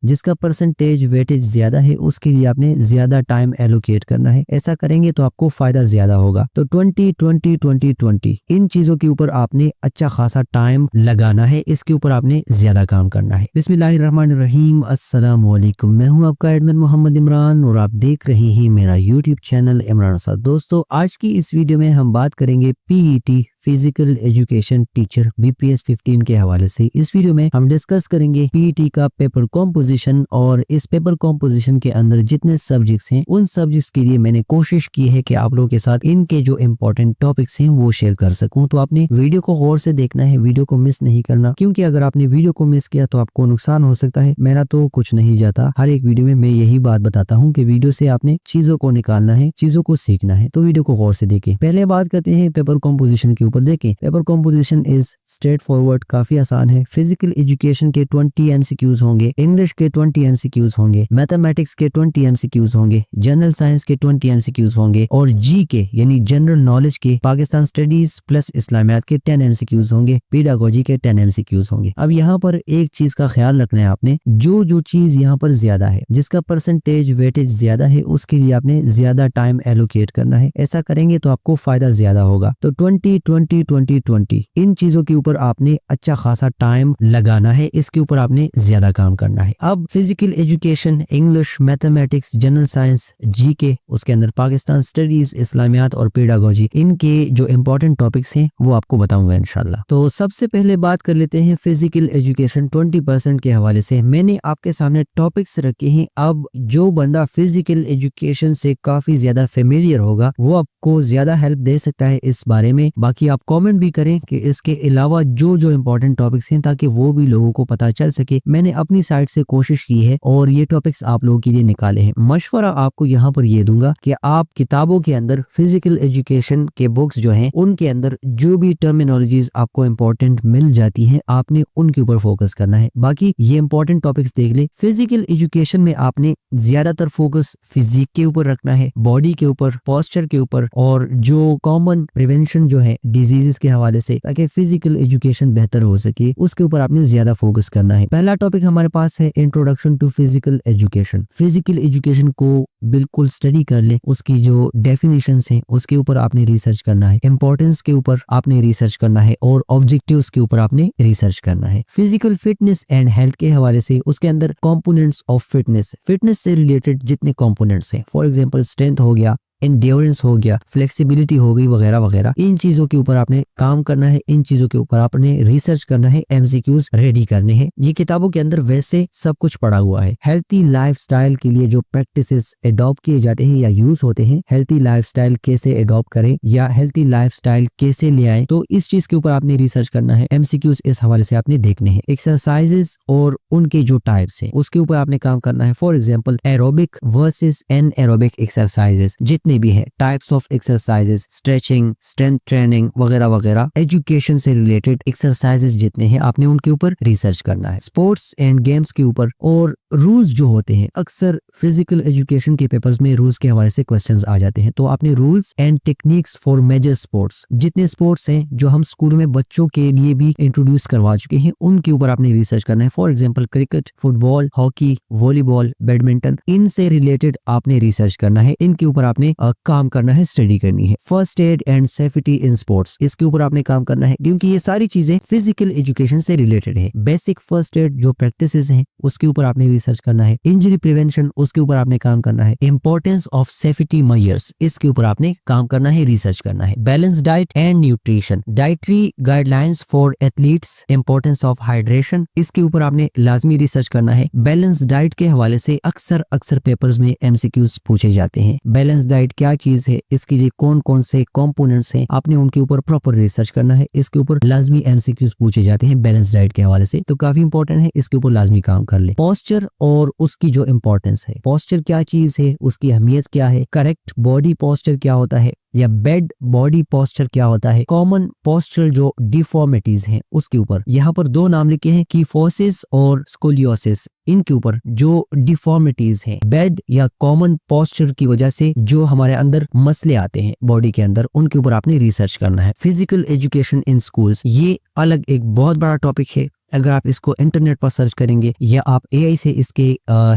जिसका percentage weightage ज्यादा है उसके लिए आपने ज्यादा टाइम एलोकेट करना है। ऐसा करेंगे तो आपको फायदा ज्यादा होगा। तो 20-20-20-20 इन चीजों के ऊपर आपने अच्छा खासा टाइम लगाना है, इसके ऊपर आपने ज्यादा काम करना है। बिस्मिल्लाहिर्रहमानिर्रहीम, अस्सलाम वालेकुम। मैं हूं आपका एडमिन मोहम्मद इमरान और आप देख रहे हैं मेरा यूट्यूब चैनल इमरान उस्ताद। दोस्तों, आज की इस वीडियो में हम बात करेंगे PET physical education teacher BPS 15 के हवाले से। इस वीडियो में हम डिस्कस करेंगे पीईटी का पेपर कॉम्पोजिशन, और इस पेपर कॉम्पोजिशन के अंदर जितने सब्जेक्ट्स हैं उन सब्जेक्ट्स के लिए मैंने कोशिश की है कि आप लोगों के साथ इनके जो इम्पोर्टेंट टॉपिक्स हैं वो शेयर कर सकूं। तो आपने वीडियो को गौर से देखना है, वीडियो को मिस नहीं करना, क्योंकि अगर आपने वीडियो को मिस किया तो आपको नुकसान हो सकता है। मेरा तो कुछ नहीं जाता, हर एक वीडियो में मैं यही बात बताता हूँ कि वीडियो से आपने चीजों को निकालना है, चीजों को सीखना है। तो वीडियो को गौर से देखें। पहले बात करते हैं पेपर कॉम्पोजिशन के ऊपर। देखें, paper composition is straight forward, काफी आसान है। फिजिकल एजुकेशन के 20 एमसीक्यूज होंगे, इंग्लिश के 20 एमसीक्यूज होंगे, मैथमेटिक्स के 20 एमसीक्यूज होंगे, जनरल साइंस के 20 एमसीक्यूज होंगे, और जी के यानी जनरल नॉलेज के पाकिस्तान स्टडीज प्लस इस्लामियात के 10 एमसीक्यूज होंगे, पेडागोजी के 10 एमसीक्यूज होंगे। अब यहाँ पर एक चीज का ख्याल रखना है आपने, जो चीज यहाँ पर ज्यादा है, जिसका परसेंटेज वेटेज ज्यादा है, उसके लिए आपने ज्यादा टाइम एलोकेट करना है। ऐसा करेंगे तो आपको फायदा ज्यादा होगा। तो 20-20-20-20 इन चीजों के ऊपर आपने अच्छा खासा टाइम लगाना है, इसके ऊपर आपने ज्यादा काम करना है। अब physical education, English, mathematics, general science, GK, उसके अंदर पाकिस्तान स्टडीज, इस्लामियात और पेडागोजी, इनके जो इम्पोर्टेंट टॉपिक्स हैं वो आपको बताऊंगा इंशाल्लाह। तो सबसे पहले बात कर लेते हैं फिजिकल एजुकेशन 20% के हवाले से। मैंने आपके सामने टॉपिक्स रखे हैं। अब जो बंदा फिजिकल एजुकेशन से काफी ज्यादा फेमिलियर होगा वो आपको ज्यादा हेल्प दे सकता है इस बारे में। बाकी आप कमेंट भी करें कि इसके अलावा जो इम्पोर्टेंट टॉपिक्स हैं, ताकि वो भी लोगों को पता चल सके। मैंने अपनी साइड से कोशिश की है और ये टॉपिक्स आप लोगों के लिए निकाले हैं। मशवरा आपको यहाँ पर ये दूंगा कि आप किताबों के अंदर फिजिकल एजुकेशन के बुक्स जो हैं उनके अंदर जो भी टर्मिनोलॉजीज आपको इम्पोर्टेंट मिल जाती हैं, आपने उनके ऊपर फोकस करना है। बाकी ये इम्पोर्टेंट टॉपिक्स देख ले। फिजिकल एजुकेशन में आपने ज्यादातर फोकस फिजिक के ऊपर रखना है, बॉडी के ऊपर, पोस्चर के ऊपर, और जो कॉमन प्रिवेंशन जो है डिजीजेस के हवाले से, ताकि फिजिकल एजुकेशन बेहतर हो सके, उसके ऊपर आपने ज्यादा फोकस करना है। पहला टॉपिक हमारे पास है introduction to physical education. Physical education को बिल्कुल स्टडी कर ले, उसकी जो डेफिनेशंस हैं उसके ऊपर आपने रिसर्च करना है, इंपॉर्टेंस के ऊपर आपने रिसर्च करना है, और ऑब्जेक्टिव्स के ऊपर आपने रिसर्च करना है। फिजिकल फिटनेस एंड हेल्थ के हवाले से उसके अंदर कंपोनेंट्स ऑफ फिटनेस, फिटनेस से रिलेटेड जितने कंपोनेंट्स हैं, फॉर एग्जांपल स्ट्रेंथ हो गया, एंड्योरेंस हो गया, फ्लेक्सिबिलिटी हो गई, वगैरह वगैरह, इन चीजों के ऊपर आपने काम करना है, इन चीजों के ऊपर आपने रिसर्च करना है, एमसीक्यूज रेडी करने हैं। ये किताबों के अंदर वैसे सब कुछ पड़ा हुआ है। हेल्थी लाइफस्टाइल के लिए जो प्रैक्टिसेस अडॉप्ट किए जाते हैं या यूज होते हैं, हेल्थी लाइफस्टाइल कैसे अडॉप्ट करें या हेल्थी लाइफस्टाइल कैसे ले आए, तो इस चीज के ऊपर आपने रिसर्च करना है। एमसीक्यूज इस हवाले से आपने देखने हैं। एक्सरसाइजेस और उनके जो टाइप्स हैं उसके ऊपर आपने काम करना है। For example aerobic versus anaerobic exercises, जितने भी है, types of exercises, stretching, strength training वगैरह वगैरह, एजुकेशन से रिलेटेड एक्सरसाइजेस जितने हैं आपने उनके ऊपर रिसर्च करना है। स्पोर्ट्स एंड गेम्स के ऊपर, और रूल्स जो होते हैं, अक्सर फिजिकल एजुकेशन के पेपर्स में रूल्स के हवाले से क्वेश्चंस आ जाते हैं, तो आपने rules and techniques for major sports, जितने स्पोर्ट्स हैं जो हम स्कूल में बच्चों के लिए भी इंट्रोड्यूस करवा चुके हैं, उनके ऊपर आपने रिसर्च करना है। For example cricket, football, hockey, volleyball, badminton, इनसे रिलेटेड आपने रिसर्च करना है, इनके ऊपर आपने काम करना है, स्टडी करनी है। First aid and safety in sports, इसके ऊपर आपने काम करना है, क्योंकि ये सारी चीजें फिजिकल एजुकेशन से रिलेटेड है। बेसिक फर्स्ट एड जो प्रैक्टिसेस हैं उसके ऊपर आपने रिसर्च करना है। इंजरी प्रिवेंशन, उसके ऊपर आपने काम करना है। इंपॉर्टेंस ऑफ सेफ्टी मेजर्स, इसके ऊपर आपने काम करना है, रिसर्च करना है। Balance diet and nutrition, dietary guidelines for athletes, importance of hydration, इसके ऊपर आपने लाजमी रिसर्च करना है। बैलेंस डाइट के हवाले से अक्सर पेपर्स में एमसीक्यूज पूछे जाते हैं। बैलेंस डाइट क्या चीज है, इसके लिए कौन कौन से कंपोनेंट्स हैं, आपने उनके ऊपर प्रॉपर रिसर्च करना है। इसके ऊपर लाजमी एमसीक्यूज पूछे जाते हैं बैलेंस डाइट के हवाले से, तो काफी इंपॉर्टेंट है, इसके ऊपर लाजमी काम कर ले। पोस्चर और उसकी जो इंपॉर्टेंस है, पोस्चर क्या चीज है, उसकी अहमियत क्या है, करेक्ट बॉडी पोस्चर क्या होता है, या बेड बॉडी पोस्चर क्या होता है, कॉमन पोस्चर जो डिफॉर्मिटीज हैं उसके ऊपर। यहाँ पर दो नाम लिखे हैं, कीफोसिस और स्कोलियोसिस। इनके ऊपर जो डिफॉर्मिटीज हैं बेड या कॉमन पोस्चर की वजह से जो हमारे अंदर मसले आते हैं बॉडी के अंदर, उनके ऊपर आपने रिसर्च करना है। फिजिकल एजुकेशन इन स्कूल्स, ये अलग एक बहुत बड़ा टॉपिक है। अगर आप इसको इंटरनेट पर सर्च करेंगे या आप एआई से इसके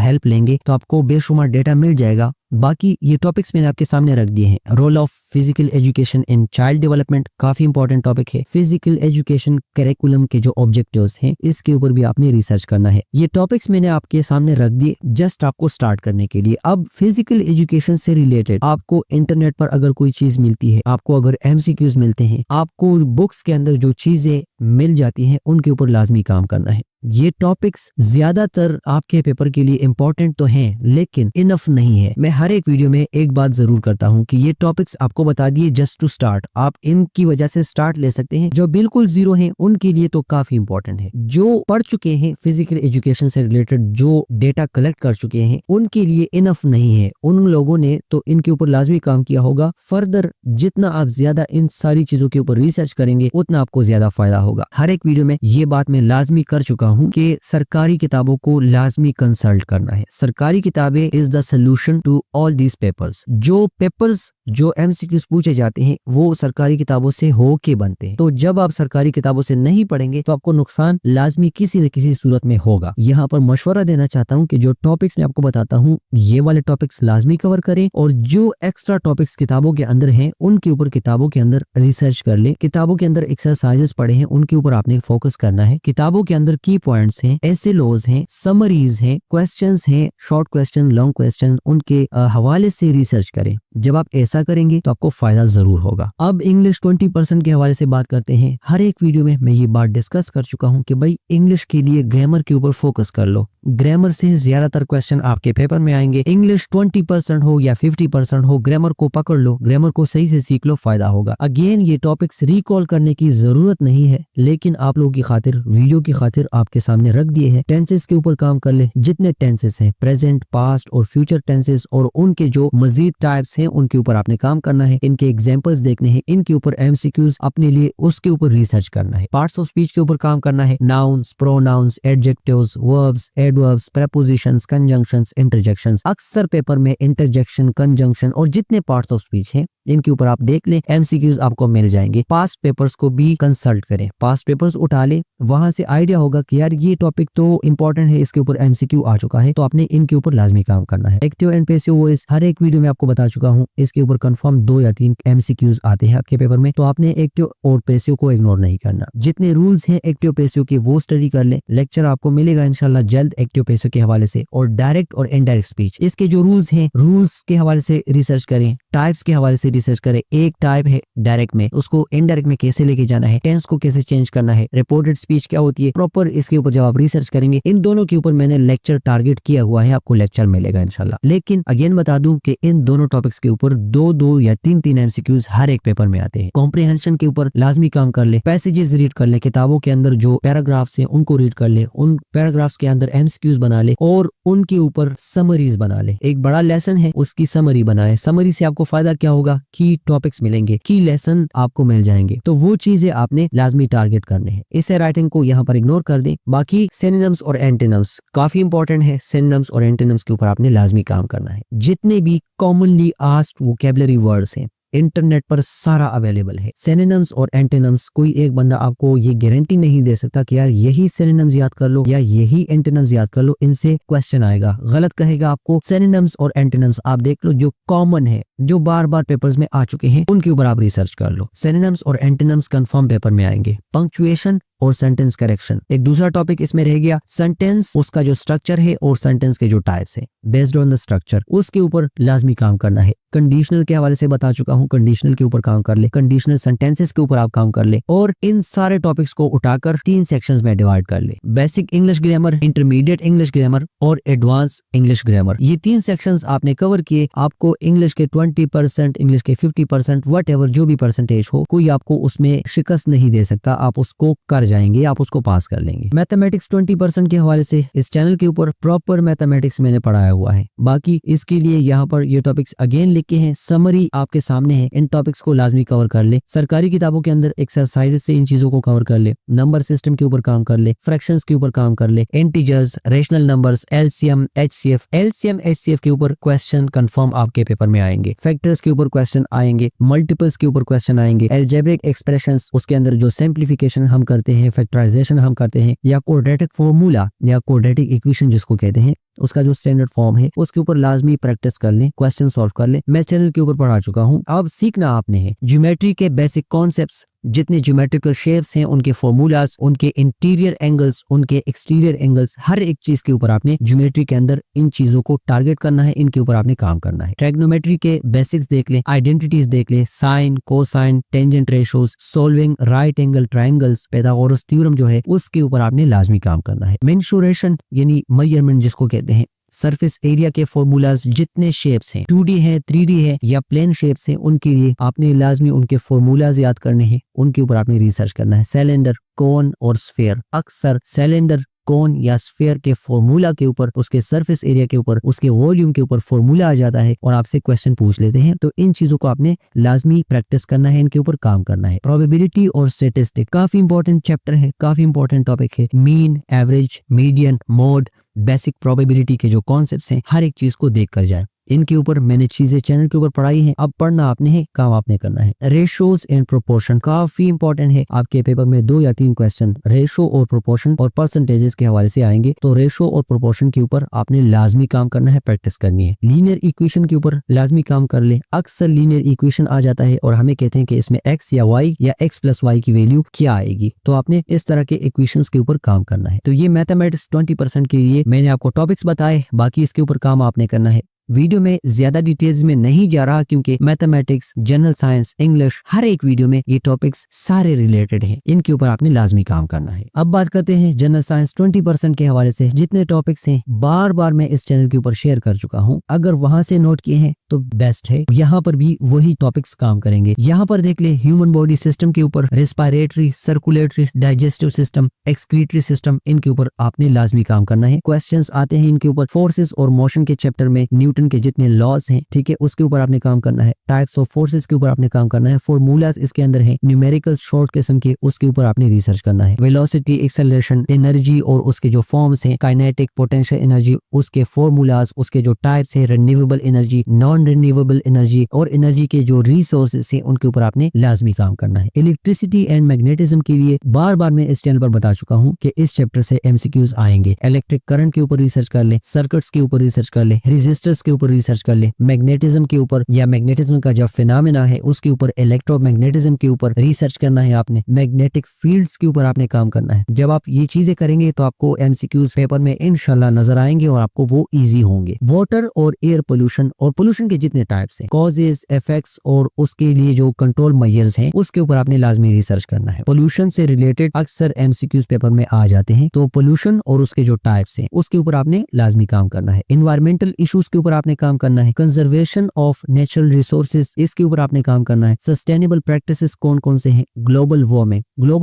हेल्प लेंगे तो आपको बेशुमार डेटा मिल जाएगा। बाकी ये टॉपिक्स मैंने आपके सामने रख दिए हैं। Role of physical education in child development काफी इंपॉर्टेंट टॉपिक है। फिजिकल एजुकेशन करिकुलम के जो ऑब्जेक्टिव्स हैं इसके ऊपर भी आपने रिसर्च करना है। ये टॉपिक्स मैंने आपके सामने रख दिए जस्ट आपको स्टार्ट करने के लिए। अब फिजिकल एजुकेशन से रिलेटेड आपको इंटरनेट पर अगर कोई चीज मिलती है, आपको अगर एमसीक्यूज मिलते हैं, आपको बुक्स के अंदर जो चीजें मिल जाती हैं उनके ऊपर लाजमी काम करना है। ये टॉपिक्स ज्यादातर आपके पेपर के लिए इंपॉर्टेंट तो हैं लेकिन इनफ नहीं है। मैं हर एक वीडियो में एक बात जरूर करता हूं कि ये टॉपिक्स आपको बता दिए जस्ट टू स्टार्ट। आप इनकी वजह से स्टार्ट ले सकते हैं। जो बिल्कुल जीरो हैं उनके लिए तो काफी इंपॉर्टेंट है। जो पढ़ चुके हैं फिजिकल एजुकेशन से रिलेटेड, जो डेटा कलेक्ट कर चुके हैं, उनके लिए इनफ नहीं है। उन लोगों ने तो इनके ऊपर लाजमी काम किया होगा। फर्दर जितना आप ज्यादा इन सारी चीजों के ऊपर रिसर्च करेंगे उतना आपको ज्यादा फायदा होगा। हर एक वीडियो में ये बात मैं लाजमी कर चुका हूं कि सरकारी किताबों को लाजमी कंसल्ट करना है। सरकारी किताबें is the solution to all these papers. जो एमसीक्यूज पूछे जाते हैं वो सरकारी किताबों से हो के बनते हैं। तो जब आप सरकारी किताबों से नहीं पढ़ेंगे तो आपको नुकसान लाजमी किसी न किसी सूरत में होगा। यहाँ पर मशवरा देना चाहता हूँ कि जो टॉपिक्स मैं आपको बताता हूँ ये वाले टॉपिक्स लाजमी कवर करें और जो एक्स्ट्रा टॉपिक्स किताबों के अंदर हैं उनके ऊपर किताबों के अंदर रिसर्च कर ले। किताबों के अंदर एक्सरसाइजेस पढ़े हैं उनके ऊपर आपने फोकस करना है। किताबों के अंदर की पॉइंट्स हैं, ऐसे लॉज हैं, समरीज हैं, क्वेश्चंस हैं, शॉर्ट क्वेश्चन, लॉन्ग क्वेश्चन, उनके हवाले से रिसर्च करें। जब आप ऐसा करेंगे तो आपको फायदा जरूर होगा। अब इंग्लिश 20% के हवाले से बात करते हैं। हर एक वीडियो में मैं ये बात डिस्कस कर चुका हूँ कि भाई इंग्लिश के लिए ग्रामर के ऊपर फोकस कर लो। ग्रामर से ज्यादातर क्वेश्चन आपके पेपर में आएंगे। इंग्लिश 20% हो या 50% हो, ग्रामर को पकड़ लो, ग्रामर को सही से सीख लो, फायदा होगा। अगेन ये टॉपिक्स रिकॉल करने की जरूरत नहीं है लेकिन आप लोगों की खातिर, वीडियो की खातिर आपके सामने रख दिए हैं। टेंसेस के ऊपर काम कर ले। जितने टेंसेस हैं, प्रेजेंट, पास्ट और फ्यूचर टेंसेस, और उनके जो मजीद टाइप्स हैं उनके ऊपर आपने काम करना है। इनके एग्जांपल्स देखने हैं, इनके ऊपर एमसीक्यूज अपने लिए उसके ऊपर रिसर्च करना है। पार्ट्स ऑफ स्पीच के ऊपर काम करना है। Nouns, pronouns, adjectives, verbs, adverbs, prepositions, conjunctions, interjections. अक्सर पेपर में इंटरजेक्शन, कंजंक्शन और जितने पार्ट्स ऑफ स्पीच हैं इनके ऊपर आप देख लें, एमसीक्यूज आपको मिल जाएंगे। पास्ट पेपर्स को भी कंसल्ट करें, पास्ट पेपर्स उठा ले, वहां से आइडिया होगा कि यार ये टॉपिक तो इंपॉर्टेंट है, इसके ऊपर एमसीक्यू आ चुका है, तो आपने इनके ऊपर लाजमी काम करना है। एक्टिव एंड पैसिव वॉइस हर एक वीडियो में आपको बता चुका हूँ, इसके ऊपर कंफर्म 2 या 3 एमसीक्यूज आते हैं आपके पेपर में, तो आपने एक्टिव और पैसिव को इग्नोर नहीं करना। जितने रूल्स हैं एक्टिव पैसिव के वो स्टडी कर ले। लेक्चर आपको मिलेगा इंशाल्लाह जल्द एक्टिव पैसिव के हवाले से। और डायरेक्ट और इनडायरेक्ट स्पीच, इसके जो रूल्स हैं, रूल्स के हवाले से रिसर्च करें, टाइप्स के हवाले से रिसर्च करें। एक टाइप है डायरेक्ट में, उसको इनडायरेक्ट में कैसे लेके जाना है, टेंस को कैसे चेंज करना है, रिपोर्टेड स्पीच क्या होती है, प्रॉपर इसके ऊपर जब आप रिसर्च करेंगे, इन दोनों के ऊपर मैंने लेक्चर टारगेट किया हुआ है, आपको लेक्चर मिलेगा इंशाल्लाह। लेकिन अगेन बता दूं कि इन दोनों टॉपिक्स के ऊपर 2-2 या 3-3 एमसीक्यूज हर एक पेपर में आते हैं। कॉम्प्रिहेंशन के ऊपर लाजमी काम कर ले, पैसेजेस रीड कर ले, किताबों के अंदर जो पैराग्राफ्स हैं उनको रीड कर ले, उन पैराग्राफ्स के अंदर एमसीक्यूज बना ले और उनके ऊपर समरीज बना ले। एक बड़ा लेसन है उसकी समरी बनाए। समरी से आपको फायदा क्या होगा, की टॉपिक्स मिलेंगे, की लेसन आपको मिल जाएंगे, तो वो चीजें आपने लाजमी टारगेट करने हैं। इसे राइटिंग को यहाँ पर इग्नोर कर दें। बाकी सिनोनिम्स और एंटोनिम्स काफी इंपॉर्टेंट है। सिनोनिम्स और एंटोनिम्स के ऊपर आपने लाजमी काम करना है। जितने भी कॉमनली आस्क्ड वोकैबुलरी वर्ड्स हैं इंटरनेट पर सारा अवेलेबल है। सिनोनिम्स और एंटोनिम्स, कोई एक बंदा आपको ये गारंटी नहीं दे सकता कि यार यही सिनोनिम्स याद कर लो या यही एंटोनिम्स याद कर लो, इनसे क्वेश्चन आएगा, गलत कहेगा आपको। सिनोनिम्स और एंटोनिम्स आप देख लो जो कॉमन है, जो बार बार पेपर्स में आ चुके हैं, उनके ऊपर आप रिसर्च कर लो। सिनोनिम्स और एंटोनिम्स कंफर्म पेपर में आएंगे। पंक्चुएशन और सेंटेंस करेक्शन एक दूसरा टॉपिक इसमें रह गया। सेंटेंस, उसका जो स्ट्रक्चर है और सेंटेंस के जो टाइप्स है, बेस्ड ऑन द स्ट्रक्चर, उसके ऊपर लाजमी काम करना है। कंडीशनल के हवाले से बता चुका हूं, कंडीशनल के ऊपर काम कर ले, कंडीशनल सेंटेंसेस के ऊपर आप काम कर ले और इन सारे टॉपिक्स को उठाकर 3 सेक्शंस में डिवाइड कर ले। Basic English grammar, intermediate English grammar और एडवांस इंग्लिश ग्रामर। ये 3 सेक्शंस आपने कवर किए। आपको इंग्लिश के 20%, इंग्लिश के 50%, व्हाटएवर जो भी परसेंटेज हो, कोई आपको उसमें शिकस्त नहीं दे सकता। आप उसको कर जाएंगे, आप उसको पास कर लेंगे। मैथमेटिक्स 20% के हवाले से इस चैनल के ऊपर प्रॉपर मैथमेटिक्स मैंने पढ़ाया हुआ है। बाकी इसके लिए यहाँ पर ये टॉपिक्स अगेन लिख के हैं, समरी आपके सामने है। इन टॉपिक्स को लाजमी कवर कर ले। सरकारी किताबों के अंदर एक्सरसाइजेस से इन चीजों को कवर कर ले। नंबर सिस्टम के ऊपर काम कर ले, फ्रैक्शंस के ऊपर काम कर ले, integers, rational numbers, LCM, HCF. LCM, HCF के ऊपर क्वेश्चन कंफर्म आपके पेपर में आएंगे। फैक्टर्स के ऊपर क्वेश्चन आएंगे, मल्टीपल्स के ऊपर क्वेश्चन आएंगे, अलजेब्रिक एक्सप्रेशंस, उसके अंदर जो सिंप्लीफिकेशन हम करते हैं हैं, फैक्टराइजेशन हम करते हैं, या क्वाड्रेटिक फॉर्मूला या क्वाड्रेटिक इक्वेशन जिसको कहते हैं, उसका जो स्टैंडर्ड फॉर्म है उसके ऊपर लाजमी प्रैक्टिस कर लें, क्वेश्चन सॉल्व कर लें। मैं चैनल के ऊपर पढ़ा चुका हूँ। अब सीखना आपने है ज्योमेट्री के बेसिक कॉन्सेप्ट्स, जितने ज्योमेट्रिकल शेप्स हैं, उनके फॉर्मूलाज, उनके इंटीरियर एंगल्स, उनके एक्सटीरियर एंगल्स, हर एक चीज के ऊपर आपने ज्योमेट्री के अंदर इन चीजों को टारगेट करना है, इनके ऊपर आपने काम करना है। ट्रिग्नोमेट्री के बेसिक्स देख लें, आइडेंटिटीज देख लें, sine, cosine, tangent ratios, solving right angle triangles, Pythagoras theorem जो है उसके ऊपर आपने लाजमी काम करना है। मेंसुरेशन यानी मेजरमेंट जिसको कहते हैं, सरफेस एरिया के फॉर्मूलाज, जितने शेप्स हैं, 2D है, 3D है या प्लेन शेप्स हैं, उनके लिए आपने लाजमी उनके फॉर्मूलाज याद करने हैं, उनके ऊपर आपने रिसर्च करना है। सिलेंडर, कोन और स्फीयर, अक्सर सिलेंडर, कोन या स्फीयर के फॉर्मूला के ऊपर, उसके सरफेस एरिया के ऊपर, उसके वॉल्यूम के ऊपर फॉर्मूला आ जाता है और आपसे क्वेश्चन पूछ लेते हैं। तो इन चीजों को आपने लाजमी प्रैक्टिस करना है, इनके ऊपर काम करना है। प्रोबेबिलिटी और स्टैटिस्टिक काफी इंपॉर्टेंट चैप्टर है, काफी इंपॉर्टेंट टॉपिक है। Mean, average, median, mode, basic probability के जो कॉन्सेप्ट्स हैं, हर एक चीज को देख कर जाए। इनके ऊपर मैंने चीजें चैनल के ऊपर पढ़ाई हैं, अब पढ़ना आपने है, काम आपने करना है। रेशोज एंड प्रोपोर्शन काफी इंपॉर्टेंट है। आपके पेपर में 2 या 3 क्वेश्चन रेशो और प्रोपोर्शन और परसेंटेजेस के हवाले से आएंगे, तो रेशो और प्रोपोर्शन के ऊपर आपने लाजमी काम करना है, प्रैक्टिस करनी है। लीनियर इक्वेशन के ऊपर लाजमी काम कर ले। अक्सर लीनियर इक्वेशन आ जाता है और हमें कहते हैं कि इसमें x या y या x प्लस y की वैल्यू क्या आएगी, तो आपने इस तरह के इक्वेशंस के ऊपर काम करना है। तो ये मैथमेटिक्स 20% के लिए मैंने आपको टॉपिक्स बताए, बाकी इसके ऊपर काम आपने करना है। वीडियो में ज्यादा डिटेल्स में नहीं जा रहा क्योंकि मैथमेटिक्स, जनरल साइंस, इंग्लिश, हर एक वीडियो में ये टॉपिक्स सारे रिलेटेड हैं, इनके ऊपर आपने लाजमी काम करना है। अब बात करते हैं जनरल साइंस 20% के हवाले से। जितने टॉपिक्स हैं बार बार मैं इस चैनल के ऊपर शेयर कर चुका हूं, अगर वहां से नोट किए हैं तो बेस्ट है। यहाँ पर भी वही टॉपिक्स काम करेंगे। यहाँ पर देख ले ह्यूमन बॉडी सिस्टम के ऊपर, respiratory, circulatory, digestive system, excretory system, इनके ऊपर आपने लाजमी काम करना है। क्वेश्चंस आते हैं इनके ऊपर। फोर्सेस और मोशन के चैप्टर में न्यूटन के जितने लॉज हैं, ठीक है, उसके ऊपर आपने काम करना है। टाइप्स ऑफ फोर्सेस के ऊपर आपने काम करना है। फॉर्मूलाज इसके अंदर है, न्यूमेरिकल शॉर्ट किस्म के, उसके ऊपर आपने रिसर्च करना है। वेलोसिटी, एक्सेलरेशन, एनर्जी और उसके जो फॉर्म्स हैं, काइनेटिक, पोटेंशियल एनर्जी, उसके फॉर्मूलाज, उसके जो टाइप्स है, renewable energy, non renewable energy और एनर्जी के जो रिसोर्सेज हैं, उनके ऊपर आपने लाजमी काम करना है। इलेक्ट्रिसिटी एंड मैग्नेटिज्म के लिए बार बार मैं इस चैनल पर बता चुका हूं कि इस चैप्टर से एमसीक्यूज आएंगे। इलेक्ट्रिक करंट के ऊपर रिसर्च कर ले, सर्किट्स के ऊपर रिसर्च कर ले, रेजिस्टर्स के ऊपर रिसर्च कर ले, मैग्नेटिज्म के ऊपर या मैग्नेटिज्म का जो फिनोमेना है उसके ऊपर, इलेक्ट्रोमैग्नेटिज्म के ऊपर रिसर्च करना है आपने। मैग्नेटिक फील्ड्स के ऊपर आपने काम करना है। जब आप ये चीजें करेंगे तो आपको एमसीक्यूज पेपर में इंशाल्लाह नजर आएंगे और आपको वो इजी होंगे। वाटर और एयर पोल्यूशन और पोल्यूशन के जितने टाइप्स हैं, कॉजेज, इफेक्ट्स और उसके लिए जो कंट्रोल मेजर्स हैं, उसके ऊपर आपने लाजमी रिसर्च करना है। पोल्यूशन से रिलेटेड अक्सर एमसीक्यूज पेपर में आ जाते हैं, तो पोल्यूशन और उसके जो टाइप्स हैं उसके ऊपर आपने लाजमी काम करना है। एनवायरमेंटल इश्यूज के ऊपर आपने काम करना है। कंजर्वेशन ऑफ नेचुरल रिसोर्सेज, इसके ऊपर आपने काम करना है। सस्टेनेबल प्रैक्टिसेस कौन कौन से हैं? ग्लोबल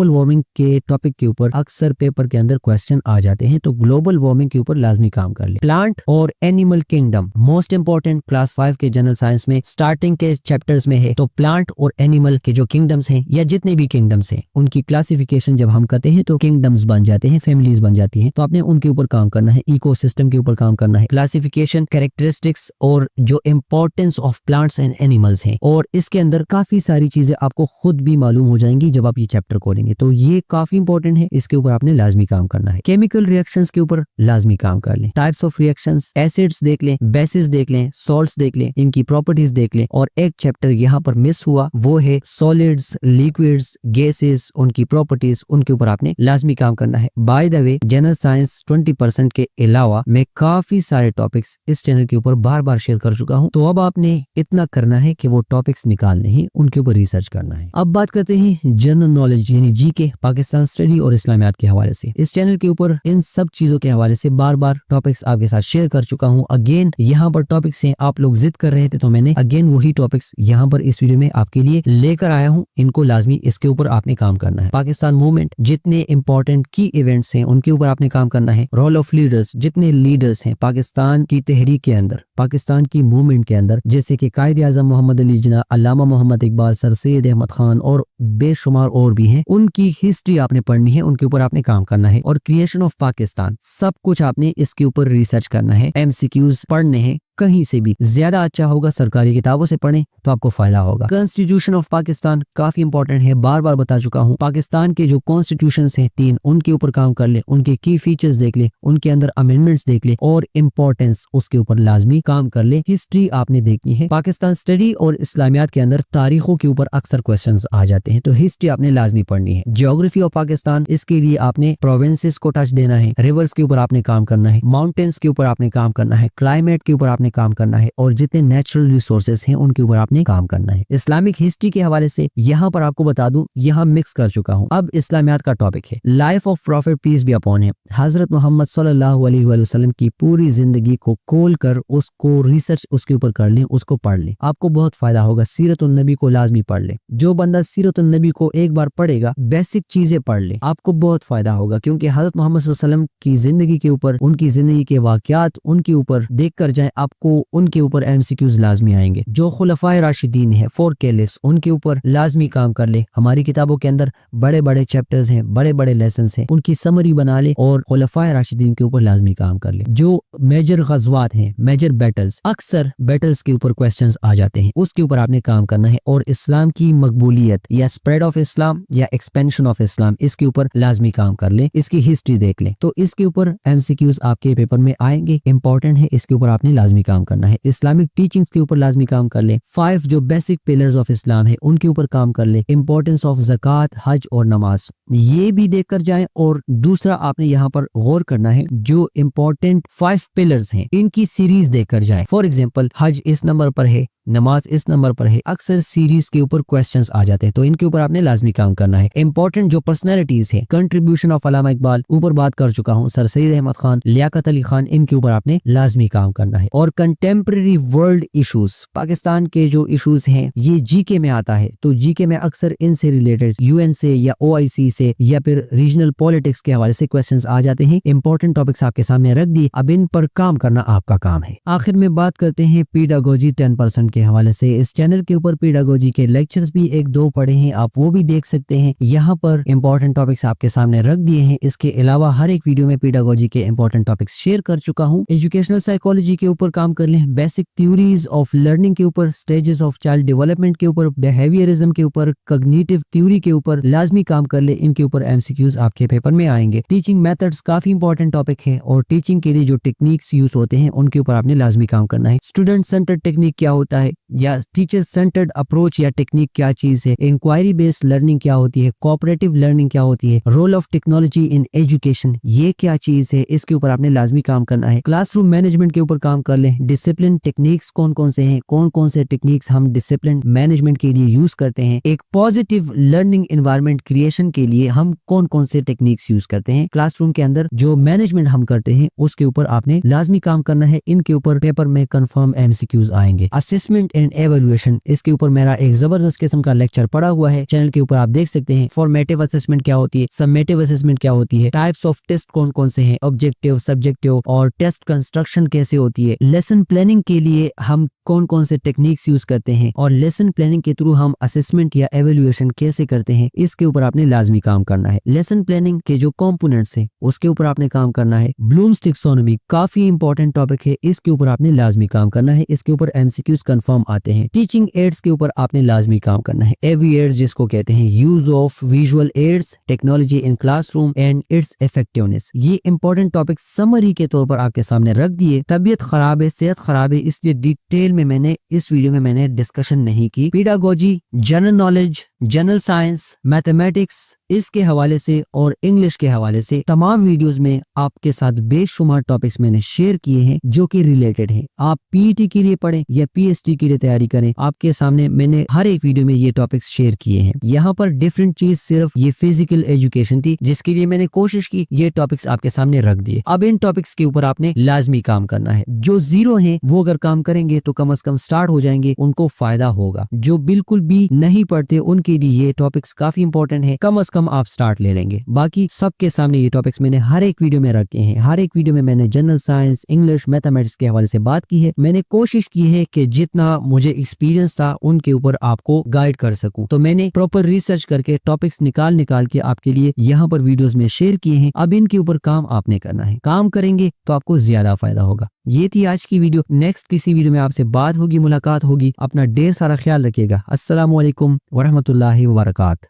वार्मिंग के टॉपिक के ऊपर अक्सर पेपर के अंदर क्वेश्चन आ जाते हैं, तो ग्लोबल वार्मिंग के ऊपर लाजमी काम कर ले। प्लांट और animal kingdom most important, class 5 के जनरल साइंस में स्टार्टिंग के चैप्टर्स में है। तो प्लांट और एनिमल के जो किंगडम्स हैं या जितने भी किंगडम्स हैं, उनकी क्लासिफिकेशन जब हम करते हैं तो किंगडम्स बन जाते हैं, फैमिलीज बन जाती हैं, तो आपने उनके ऊपर काम करना है। इकोसिस्टम के ऊपर काम करना है। क्लासिफिकेशन, कैरेक्टरिस्टिक्स और जो importance of plants and animals हैं, और इसके अंदर काफी सारी चीजें आपको खुद भी मालूम हो जाएंगी जब आप ये चैप्टर खोलेंगे, तो ये काफी इंपॉर्टेंट है। इसके ऊपर आपने लाजमी काम करना है। केमिकल रिएक्शंस के ऊपर लाजमी काम कर लें। टाइप्स ऑफ रिएक्शंस, एसिड्स देख लें, बेसिस देख लें, सॉल्ट्स देख लें, इनकी प्रॉपर्टीज देख लें। और एक चैप्टर यहाँ पर मिस हुआ, वो है सॉलिड्स, लिक्विड्स, गैसेस, उनकी प्रॉपर्टीज, उनके ऊपर आपने लाजमी काम करना है। By the way, general science 20% के अलावा मैं काफी सारे टॉपिक्स इस चैनल के ऊपर बार बार शेयर कर चुका हूं, तो अब आपने इतना करना है कि वो टॉपिक्स निकालने हैं, उनके ऊपर रिसर्च करना है। अब बात करते हैं जनरल नॉलेज यानी जीके, पाकिस्तान स्टडी और इस्लामियात के हवाले से। इस चैनल के ऊपर इन सब चीजों के हवाले से बार बार टॉपिक्स आपके साथ शेयर कर चुका हूं। अगेन यहाँ पर टॉपिक्स हैं, आप लोग जिद कर रहे थे, तो मैंने अगेन वही टॉपिक्स यहाँ पर इस वीडियो में आपके लिए लेकर आया हूँ। इनको लाजमी इसके ऊपर आपने काम करना है। पाकिस्तान मूवमेंट, जितने इंपॉर्टेंट की इवेंट्स हैं उनके ऊपर आपने काम करना है। रोल ऑफ लीडर्स, जितने लीडर्स हैं पाकिस्तान की तहरीक के अंदर, पाकिस्तान की मूवमेंट के अंदर, जैसे कि कायदे आज़म मोहम्मद अली जिन्ना, अल्लामा मोहम्मद इकबाल, सर सैयद अहमद खान और बेशुमार और भी हैं, उनकी हिस्ट्री आपने पढ़नी है, उनके ऊपर आपने काम करना है। और क्रिएशन ऑफ पाकिस्तान, सब कुछ आपने इसके ऊपर रिसर्च करना है। एमसीक्यूज पढ़ने हैं, कहीं से भी ज्यादा अच्छा होगा सरकारी किताबों से पढ़ें तो आपको फायदा होगा। कॉन्स्टिट्यूशन ऑफ पाकिस्तान काफी इंपॉर्टेंट है, बार बार बता चुका हूँ। पाकिस्तान के जो कॉन्स्टिट्यूशन हैं 3, उनके ऊपर काम कर ले, उनके की फीचर्स देख ले, उनके अंदर अमेंडमेंट्स देख ले और इम्पोर्टेंस उसके ऊपर लाजमी काम कर ले। हिस्ट्री आपने देखनी है। पाकिस्तान स्टडी और इस्लामियात के अंदर तारीखों के ऊपर अक्सर क्वेश्चंस आ जाते हैं, तो हिस्ट्री आपने लाजमी पढ़नी है। ज्योग्राफी ऑफ पाकिस्तान, इसके लिए आपने प्रोविंसेस को टच देना है, रिवर्स के ऊपर आपने काम करना है, माउंटेन्स के ऊपर आपने काम करना है, क्लाइमेट के ऊपर आपने काम करना है और जितने नेचुरल रिसोर्सेज हैं उनके ऊपर आपने काम करना है। इस्लामिक हिस्ट्री के हवाले से यहाँ पर आपको बता दूं, यहाँ मिक्स कर चुका हूँ। अब इस्लामियात का टॉपिक है life of prophet peace be upon him. Hazrat Mohammad सल्लल्लाहु अलैहि वसल्लम की पूरी जिंदगी को खोल कर उसको रिसर्च उसके ऊपर कर लें, उसको पढ़ लें, आपको बहुत फायदा होगा। सीरत उन नबी को लाजमी पढ़ ले। जो बंदा सीरत उन नबी को एक बार पढ़ेगा, बेसिक चीजें पढ़ ले, आपको बहुत फायदा होगा। क्योंकि हजरत मोहम्मद सल्लल्लाहु अलैहि वसल्लम की जिंदगी के ऊपर, उनकी जिंदगी के वाकयात उनके ऊपर देख कर जाए, आपको उनके ऊपर एमसीक्यूज लाजमी आएंगे। जो खुलफाए राशिदीन है, 4 कैलिफ्स, उनके ऊपर लाजमी काम कर ले। हमारी किताबों के अंदर बड़े बड़े चैप्टर्स हैं, बड़े बड़े लेसन्स हैं, उनकी समरी बना ले और खुलफाए राशिदीन के ऊपर लाजमी काम कर ले। जो मेजर गज़वात हैं, मेजर बैटल्स, अक्सर बैटल्स के ऊपर क्वेश्चंस आ जाते हैं, उसके ऊपर आपने काम करना है। और इस्लाम की मकबूलियत या स्प्रेड ऑफ इस्लाम या एक्सपेंशन ऑफ इस्लाम, इसके ऊपर लाजमी काम कर ले, इसकी हिस्ट्री देख ले, तो इसके ऊपर एमसीक्यूज आपके पेपर में आएंगे, इंपॉर्टेंट है, इसके ऊपर आपने लाजमी काम करना है। इस्लामिक टीचिंग्स के ऊपर लाजमी काम कर ले। 5 जो बेसिक पिलर्स ऑफ इस्लाम है उनके ऊपर काम कर ले। इंपॉर्टेंस ऑफ ज़कात, हज और नमाज, ये भी देख कर जाए। और दूसरा आपने यहाँ पर गौर करना है, जो इम्पोर्टेंट 5 पिलर्स हैं इनकी सीरीज देख कर जाए। फॉर एग्जाम्पल हज इस नंबर पर है, नमाज इस नंबर पर है, अक्सर सीरीज के ऊपर क्वेश्चंस आ जाते हैं, तो इनके ऊपर आपने लाजमी काम करना है। इंपॉर्टेंट जो पर्सनैलिटीज है, कंट्रीब्यूशन ऑफ अल्लामा इकबाल, ऊपर बात कर चुका हूँ, सर सैयद अहमद खान, लियाकत अली खान, इनके ऊपर आपने लाजमी काम करना है। और कंटेम्प्रेरी वर्ल्ड इशूज, पाकिस्तान के जो इशूज हैं ये जीके में आता है, तो जीके में अक्सर इनसे रिलेटेड यूएन से या OIC से या फिर रीजनल पॉलिटिक्स के हवाले से क्वेश्चंस आ जाते हैं। इंपॉर्टेंट टॉपिक्स आपके सामने रख दिए, अब इन पर काम करना आपका काम है। आखिर में बात करते हैं पीडागोजी 10% के हवाले से। इस चैनल के ऊपर पीडागोजी के लेक्चर्स भी 1-2 पढ़े हैं, आप वो भी देख सकते हैं। यहाँ पर इंपॉर्टेंट टॉपिक्स आपके सामने रख दिए हैं। इसके अलावा हर एक वीडियो में पीडागोजी के इंपॉर्टेंट टॉपिक्स शेयर कर चुका हूँ। एजुकेशनल साइकोलॉजी के ऊपर काम कर लें, बेसिक थ्योरीज ऑफ लर्निंग के ऊपर, स्टेजेस ऑफ चाइल्ड डेवलपमेंट के ऊपर, बिहेवियरिज्म के ऊपर, कॉग्निटिव थ्योरी के ऊपर लाजमी काम कर ले, इनके ऊपर एमसीक्यूज आपके पेपर में आएंगे। टीचिंग मेथड्स काफी इंपॉर्टेंट टॉपिक है और टीचिंग के लिए जो टेक्निक्स यूज होते हैं उनके ऊपर आपने लाजमी काम करना है। स्टूडेंट सेंटर्ड टेक्निक क्या होता है या टीचर सेंटर्ड अप्रोच या टेक्निक क्या चीज है, इंक्वायरी बेस्ड लर्निंग क्या होती है, कोऑपरेटिव लर्निंग क्या होती है, role of technology in education ये क्या चीज है, इसके ऊपर आपने लाजमी काम करना है। क्लासरूम मैनेजमेंट के ऊपर काम कर लें। डिसिप्लिन टेक्निक्स कौन कौन से हैं, कौन कौन से टेक्निक्स हम डिसिप्लिन मैनेजमेंट के लिए यूज करते हैं, एक पॉजिटिव लर्निंग एनवायरनमेंट क्रिएशन के लिए हम कौन कौन से टेक्निक्स यूज करते हैं। क्लासरूम के अंदर जो मैनेजमेंट हम करते हैं उसके ऊपर आपने लाजमी काम करना है। इनके ऊपर पेपर में कंफर्म एमसीक्यूज आएंगे। असेसमेंट एंड एवेल्युएशन, इसके ऊपर मेरा एक जबरदस्त किस्म का लेक्चर पड़ा हुआ है, चैनल के ऊपर आप देख सकते हैं। फॉर्मेटिव असेसमेंट क्या होती है, समेटिव असेसमेंट क्या होती है, टाइप्स ऑफ टेस्ट कौन कौन से हैं, ऑब्जेक्टिव, सब्जेक्टिव और टेस्ट कंस्ट्रक्शन कैसे होती है, लेसन प्लानिंग के लिए हम कौन कौन से टेक्निक्स यूज करते हैं और लेसन प्लानिंग के थ्रू हम असेसमेंट या एवेल्युएशन कैसे करते हैं, इसके ऊपर आपने लाजमी काम करना है। लेसन प्लानिंग के जो कंपोनेंट्स हैं उसके ऊपर आपने काम करना है। ब्लूम्स टैक्सोनॉमी काफी इंपॉर्टेंट टॉपिक है, इसके ऊपर आपने लाजमी काम करना है। इसके ऊपर एमसीक्यूज कंफर्म आते हैं। टीचिंग एड्स के ऊपर आपने लाजमी काम करना है। एवी एड्स जिसको कहते हैं, use of visual aids, technology in classroom and it's effectiveness, ये इंपॉर्टेंट टॉपिक समरी के तौर पर आपके सामने रख दिए। तबीयत खराब है, सेहत खराब है, इसलिए डिटेल में मैंने इस वीडियो में मैंने डिस्कशन नहीं की। Pedagogy, general knowledge, general science, mathematics, इसके हवाले से और इंग्लिश के हवाले से तमाम वीडियोस में आपके साथ बेशुमार टॉपिक्स मैंने शेयर किए हैं जो कि रिलेटेड हैं। आप पीईटी के लिए पढ़ें या पीएचडी के लिए तैयारी करें, आपके सामने मैंने हर एक वीडियो में ये टॉपिक्स शेयर किए हैं। यहाँ पर डिफरेंट चीज सिर्फ ये फिजिकल एजुकेशन थी जिसके लिए मैंने कोशिश की ये टॉपिक्स आपके सामने रख दिए। अब इन टॉपिक्स के ऊपर आपने लाजमी काम करना है। जो जीरो है वो अगर काम करेंगे तो कम से कम स्टार्ट हो जाएंगे, उनको फायदा होगा। जो बिल्कुल भी नहीं पढ़ते उनके आपके लिए ये टॉपिक्स काफी इंपॉर्टेंट है, कम से कम आप स्टार्ट ले लेंगे। बाकी सबके सामने ये टॉपिक्स मैंने हर एक वीडियो में रखे हैं। हर एक वीडियो में मैंने जनरल साइंस, इंग्लिश, मैथमेटिक्स के हवाले से बात की है। मैंने कोशिश की है कि जितना मुझे एक्सपीरियंस था उनके ऊपर आपको गाइड कर सकूं। तो मैंने प्रॉपर रिसर्च करके टॉपिक्स निकाल के आपके लिए यहाँ पर वीडियोस में शेयर किए हैं। अब इनके ऊपर काम आपने करना है। काम करेंगे तो आपको ज्यादा फायदा होगा। ये थी आज की वीडियो। नेक्स्ट किसी वीडियो में आपसे बात होगी, मुलाकात होगी। अपना ढेर सारा ख्याल रखिएगा। अस्सलामु अलैकुम वरहमतुल्लाहि वबरकात।